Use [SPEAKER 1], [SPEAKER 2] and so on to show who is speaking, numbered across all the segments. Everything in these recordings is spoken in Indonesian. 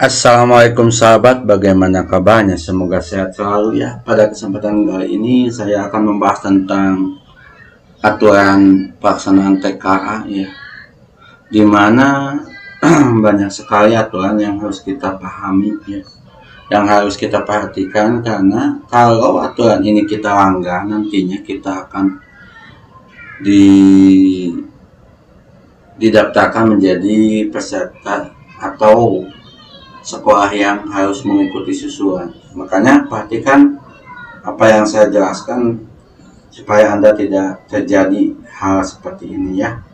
[SPEAKER 1] Assalamualaikum sahabat, bagaimana kabarnya? Semoga sehat selalu ya. Pada kesempatan kali ini saya akan membahas tentang aturan pelaksanaan TKA ya, dimana banyak sekali aturan yang harus kita pahami ya, yang harus kita perhatikan, karena kalau aturan ini kita langgar, nantinya kita akan didaftarkan menjadi peserta atau sekolah yang harus mengikuti susulan. Makanya perhatikan apa yang saya jelaskan supaya Anda tidak terjadi hal seperti ini ya.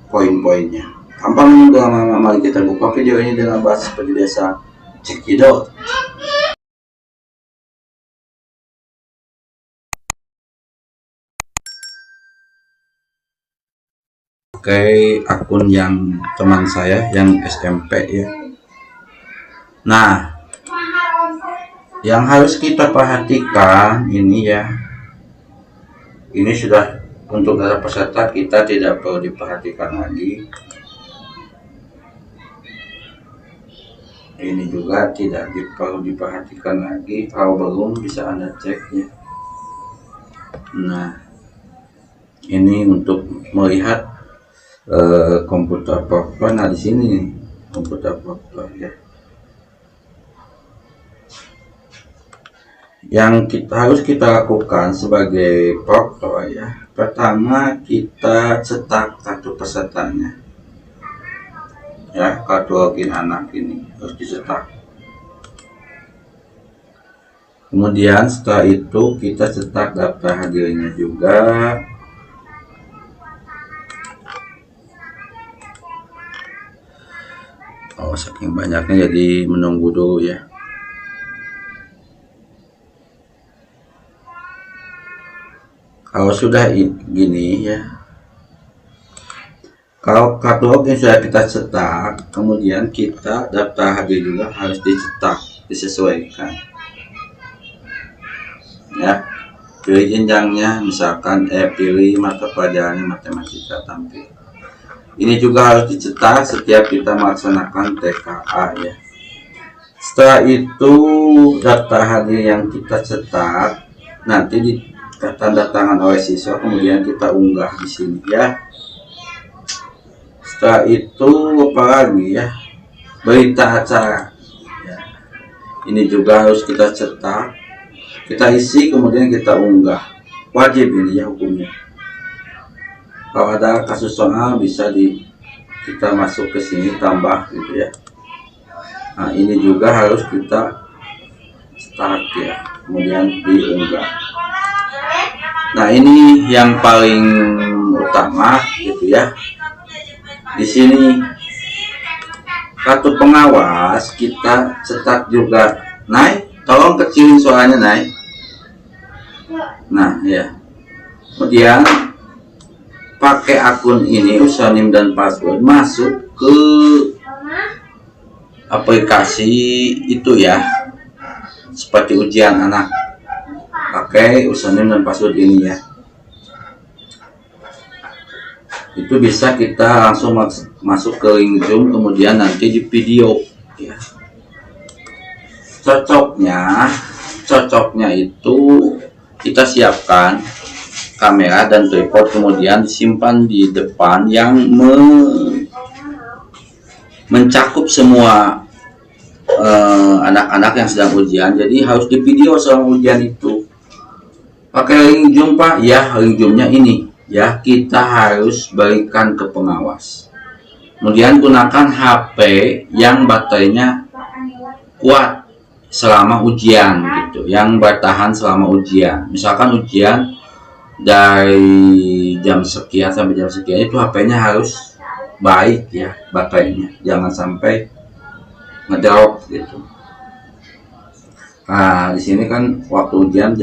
[SPEAKER 1] Poin-poinnya gampang, lama-lama mari kita buka video ini dengan bahasa seperti biasa. Cekidot. Oke, akun yang teman saya yang SMP ya. Nah, yang harus kita perhatikan ini ya, ini sudah untuk data peserta, kita tidak perlu diperhatikan lagi. Ini juga tidak perlu diperhatikan lagi, kalau belum bisa Anda cek ya. Nah, ini untuk melihat komputer proper. Nah, di sini nih, komputer proper ya. Yang harus kita lakukan sebagai proktor ya, pertama kita cetak kartu pesertanya ya, kartu login anak ini harus dicetak. Kemudian setelah itu kita cetak daftar hadirnya juga. Oh, saking banyaknya jadi menunggu dulu ya. Kalau sudah gini ya, kalau kartu login sudah kita cetak, kemudian kita daftar hadir juga harus dicetak, disesuaikan ya. Pilih jenjangnya, misalkan pilih mata pelajarannya matematika tampil. Ini juga harus dicetak setiap kita melaksanakan TKA ya. Setelah itu daftar hadir yang kita cetak nanti tanda tangan oleh siswa, kemudian kita unggah di sini ya. Setelah itu apa lagi ya, berita acara ya. Ini juga harus kita cetak, kita isi, kemudian kita unggah. Wajib ini ya hukumnya. Kalau ada kasus soal bisa kita masuk ke sini tambah gitu ya. Nah, ini juga harus kita cetak ya, kemudian diunggah. Nah, ini yang paling utama gitu ya. Di sini kartu pengawas kita cetak juga. Naik, tolong kecilin suaranya, naik. Nah ya, kemudian pakai akun ini, username dan password, masuk ke aplikasi itu ya, seperti ujian anak. Pakai username dan password ini ya. Itu bisa kita langsung masuk ke link Zoom, kemudian nanti di video ya. Cocoknya itu kita siapkan kamera dan tripod, kemudian disimpan di depan yang mencakup semua anak-anak yang sedang ujian. Jadi harus di video selama ujian itu. Pakai link Zoom Pak ya, link Zoomnya ini ya, kita harus berikan ke pengawas. Kemudian gunakan HP yang baterainya kuat selama ujian gitu, yang bertahan selama ujian. Misalkan ujian dari jam sekian sampai jam sekian, itu HP-nya harus baik ya baterainya, jangan sampai ngedrop gitu. Nah, di sini kan waktu ujian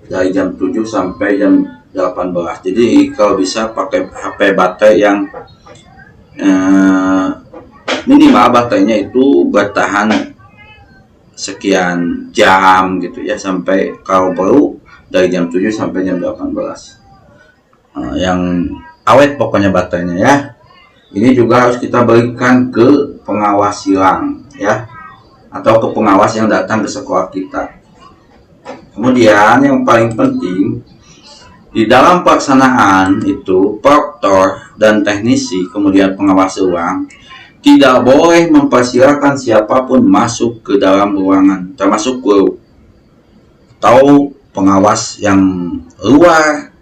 [SPEAKER 1] dari jam 7 sampai jam 18. Jadi kalau bisa pakai HP baterai yang minimal baterainya itu bertahan sekian jam gitu ya, sampai kalau perlu dari jam 7 sampai jam 18. Yang awet pokoknya baterainya ya. Ini juga harus kita berikan ke pengawas silang ya. atau ke pengawas yang datang ke sekolah kita. Kemudian yang paling penting, di dalam pelaksanaan itu proktor dan teknisi, kemudian pengawas ruang, tidak boleh mempersilahkan siapapun masuk ke dalam ruangan, termasuk guru atau pengawas yang luar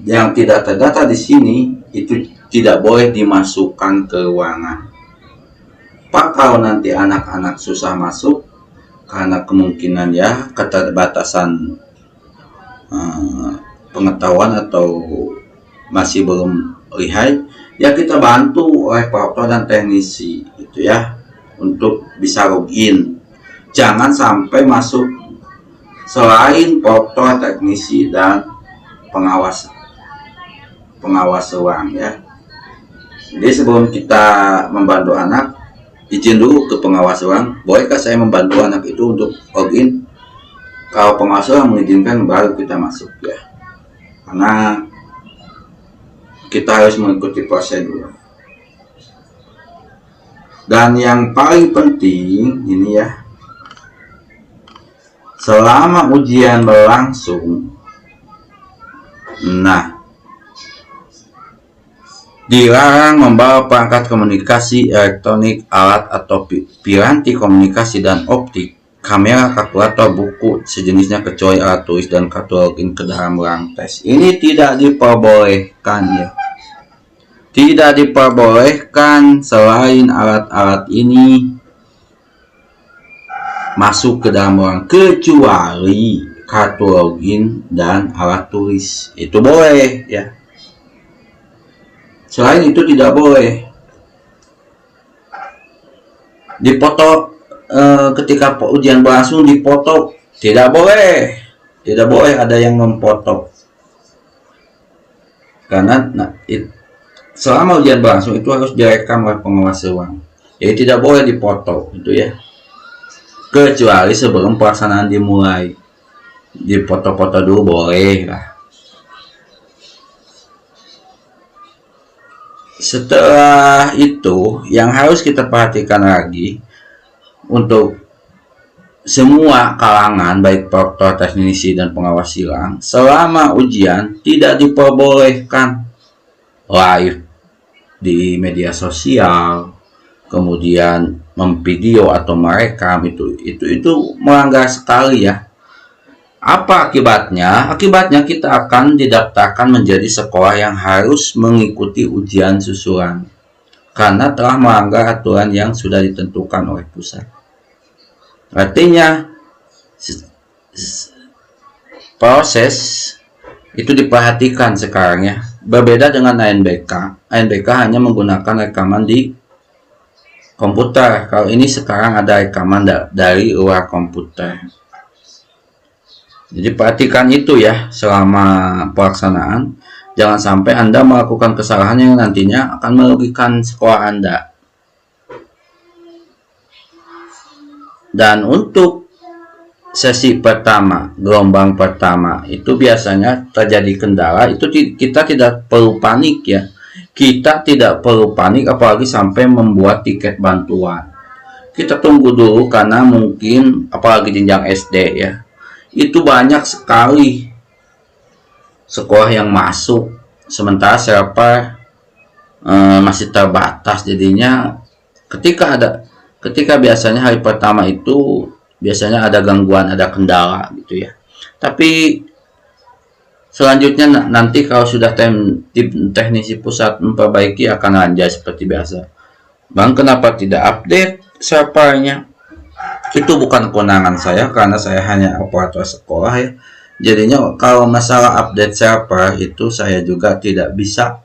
[SPEAKER 1] yang tidak terdata di sini, itu tidak boleh dimasukkan ke ruangan. Pak, kalau nanti anak-anak susah masuk karena kemungkinan ya keterbatasan pengetahuan atau masih belum lihai, ya kita bantu oleh proktor dan teknisi gitu ya untuk bisa login. Jangan sampai masuk selain proktor, teknisi dan pengawas ruang ya. Jadi sebelum kita membantu anak, izin dulu ke pengawas ruang, bolehkah saya membantu anak itu untuk login? Kalau pengawas ruang mengizinkan, baru kita masuk ya, karena kita harus mengikuti prosedur. Dan yang paling penting ini ya, selama ujian berlangsung, dilarang membawa perangkat komunikasi elektronik, alat atau piranti komunikasi dan optik, kamera, kalkulator, buku sejenisnya kecuali alat tulis dan kartu login ke dalam ruang tes. Ini tidak diperbolehkan ya. Tidak diperbolehkan selain alat-alat ini masuk ke dalam ruang, kecuali kartu login dan alat tulis. Itu boleh ya. Selain itu tidak boleh. Dipoto ketika ujian berlangsung, dipoto tidak boleh. Tidak boleh ada yang memfoto. Karena selama ujian berlangsung itu harus direkam oleh pengawas ruang. Jadi tidak boleh dipoto itu ya. Kecuali sebelum pelaksanaan dimulai. Dipoto-foto dulu boleh lah. Setelah itu, yang harus kita perhatikan lagi untuk semua kalangan, baik proktor, teknisi, dan pengawas silang, selama ujian tidak diperbolehkan live di media sosial, kemudian memvideo atau merekam. Itu melanggar sekali ya. Apa akibatnya? Akibatnya kita akan didaftarkan menjadi sekolah yang harus mengikuti ujian susulan karena telah melanggar aturan yang sudah ditentukan oleh pusat. Artinya proses itu diperhatikan sekarang ya. Berbeda dengan ANBK. ANBK hanya menggunakan rekaman di komputer. Kalau ini sekarang ada rekaman dari luar komputer. Jadi perhatikan itu ya selama pelaksanaan. Jangan sampai Anda melakukan kesalahan yang nantinya akan merugikan sekolah Anda. Dan untuk sesi pertama, gelombang pertama, itu biasanya terjadi kendala. Itu kita tidak perlu panik ya. Kita tidak perlu panik apalagi sampai membuat tiket bantuan. Kita tunggu dulu karena mungkin apalagi jenjang SD ya. Itu banyak sekali sekolah yang masuk, sementara server masih terbatas. Jadinya ketika biasanya hari pertama itu biasanya ada gangguan, ada kendala gitu ya. Tapi selanjutnya nanti kalau sudah tim teknisi pusat memperbaiki, akan lancar seperti biasa. Bang, kenapa tidak update servernya? Itu bukan kewenangan saya karena saya hanya operator sekolah ya. Jadinya kalau masalah update server itu saya juga tidak bisa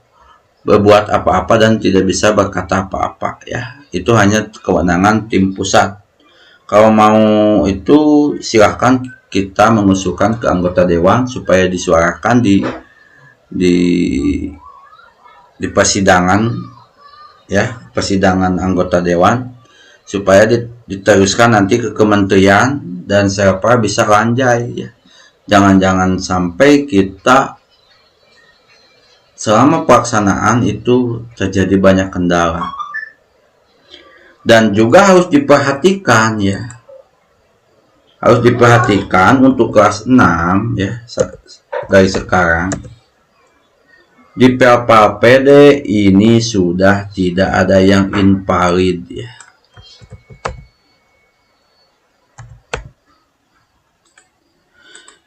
[SPEAKER 1] berbuat apa-apa dan tidak bisa berkata apa-apa ya. Itu hanya kewenangan tim pusat. Kalau mau itu silahkan kita mengusulkan ke anggota dewan supaya disuarakan di persidangan ya, persidangan anggota dewan, supaya diteruskan nanti ke kementerian dan server bisa lanjai ya. Jangan sampai kita selama pelaksanaan itu terjadi banyak kendala. Dan juga harus diperhatikan ya, harus diperhatikan untuk kelas 6 ya, dari sekarang di PLPD ini sudah tidak ada yang invalid ya.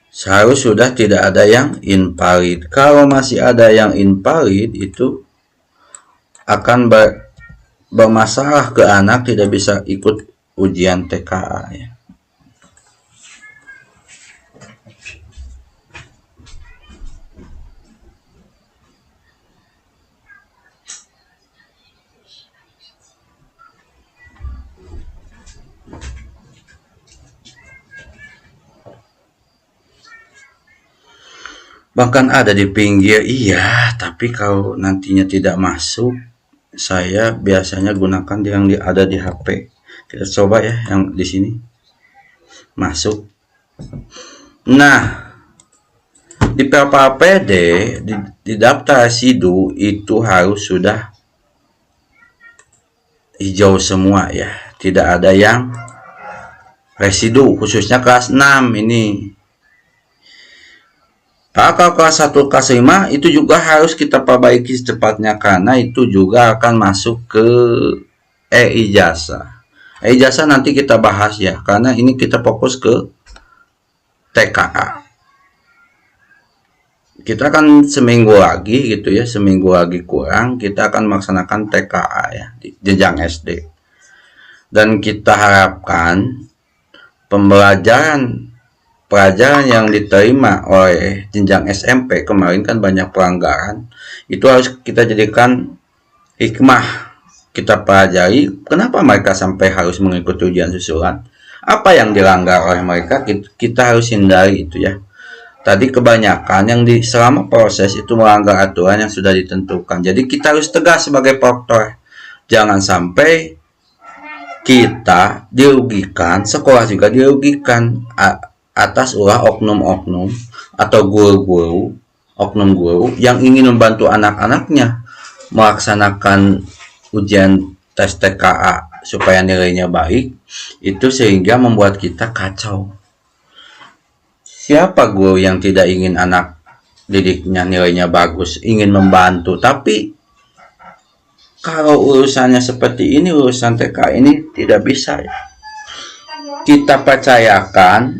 [SPEAKER 1] Seharusnya sudah tidak ada yang invalid. Kalau masih ada yang invalid itu akan bermasalah ke anak, tidak bisa ikut ujian TKA ya. Bahkan ada di pinggir, iya, tapi kalau nantinya tidak masuk, saya biasanya gunakan yang ada di HP. Kita coba ya yang di sini masuk. Nah, di PLPD di daftar residu itu harus sudah hijau semua ya, tidak ada yang residu, khususnya kelas 6 ini. Kalau kelas 1, kelas 5 itu juga harus kita perbaiki secepatnya, karena itu juga akan masuk ke ijazah. Ijazah nanti kita bahas ya, karena ini kita fokus ke TKA. Kita akan seminggu lagi gitu ya, seminggu lagi kurang kita akan melaksanakan TKA ya di jenjang SD. Dan kita harapkan pelajaran yang diterima oleh jenjang SMP kemarin kan banyak pelanggaran, itu harus kita jadikan hikmah, kita pelajari kenapa mereka sampai harus mengikuti ujian susulan, apa yang dilanggar oleh mereka, kita harus hindari itu ya. Tadi kebanyakan yang selama proses itu melanggar aturan yang sudah ditentukan, jadi kita harus tegas sebagai proktor, jangan sampai kita dirugikan, sekolah juga dirugikan atas ulah oknum-oknum atau guru-guru, oknum guru yang ingin membantu anak-anaknya melaksanakan ujian tes TKA supaya nilainya baik, itu sehingga membuat kita kacau. Siapa guru yang tidak ingin anak didiknya nilainya bagus, ingin membantu, tapi kalau urusannya seperti ini, urusan TKA ini tidak bisa ya. Kita percayakan,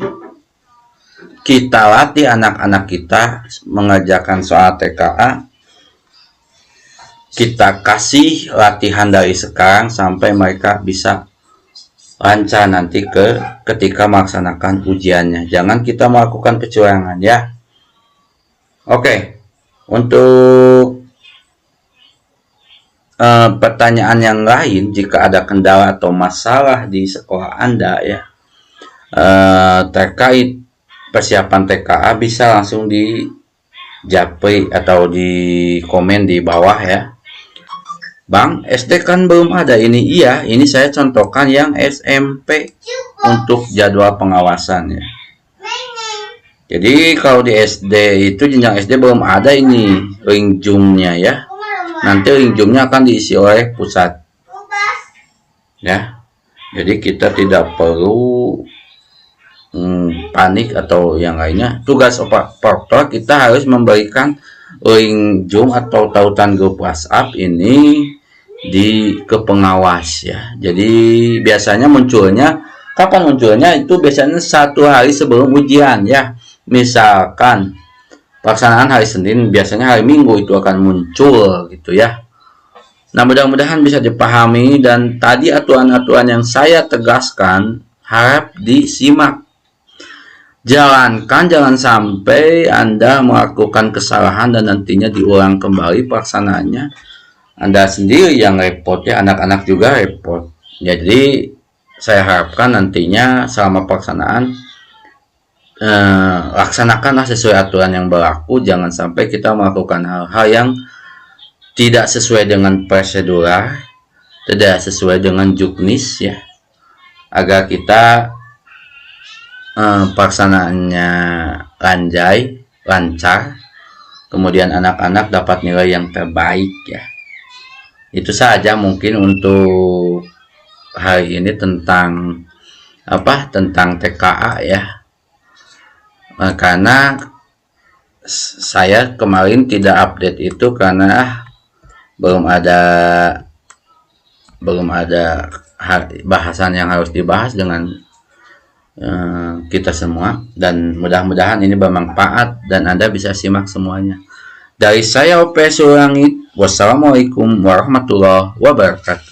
[SPEAKER 1] kita latih anak-anak kita mengerjakan soal TKA, kita kasih latihan dari sekarang sampai mereka bisa lancar nanti ketika melaksanakan ujiannya. Jangan kita melakukan kecurangan ya. Oke, untuk pertanyaan yang lain, jika ada kendala atau masalah di sekolah Anda ya terkait persiapan TKA, bisa langsung di japri atau di komen di bawah ya. Bang, SD kan belum ada ini. Iya, ini saya contohkan yang SMP untuk jadwal pengawasan ya. Jadi kalau di SD itu jenjang SD belum ada ini link Zoom-nya ya. Nanti link Zoom-nya akan diisi oleh pusat ya. Jadi kita tidak perlu panik atau yang lainnya. Tugas operator kita harus memberikan link Zoom atau tautan grup WhatsApp ini ke pengawas ya. Jadi biasanya munculnya, kapan munculnya? Itu biasanya 1 hari sebelum ujian ya. Misalkan pelaksanaan hari Senin, biasanya hari Minggu itu akan muncul gitu ya. Nah, mudah-mudahan bisa dipahami, dan tadi aturan-aturan yang saya tegaskan harap disimak. Jalankan, jangan sampai Anda melakukan kesalahan dan nantinya diulang kembali pelaksanaannya. Anda sendiri yang repot ya, anak-anak juga repot. Jadi saya harapkan nantinya selama pelaksanaan laksanakanlah sesuai aturan yang berlaku. Jangan sampai kita melakukan hal-hal yang tidak sesuai dengan prosedur, tidak sesuai dengan juknis ya, agar kita pelaksanaannya lancar, kemudian anak-anak dapat nilai yang terbaik ya. Itu saja mungkin untuk hari ini tentang apa? Tentang TKA ya. Karena saya kemarin tidak update itu karena belum ada bahasan yang harus dibahas dengan kita semua, dan mudah-mudahan ini bermanfaat dan Anda bisa simak semuanya. Dari saya OP Surangit, wassalamualaikum warahmatullahi wabarakatuh.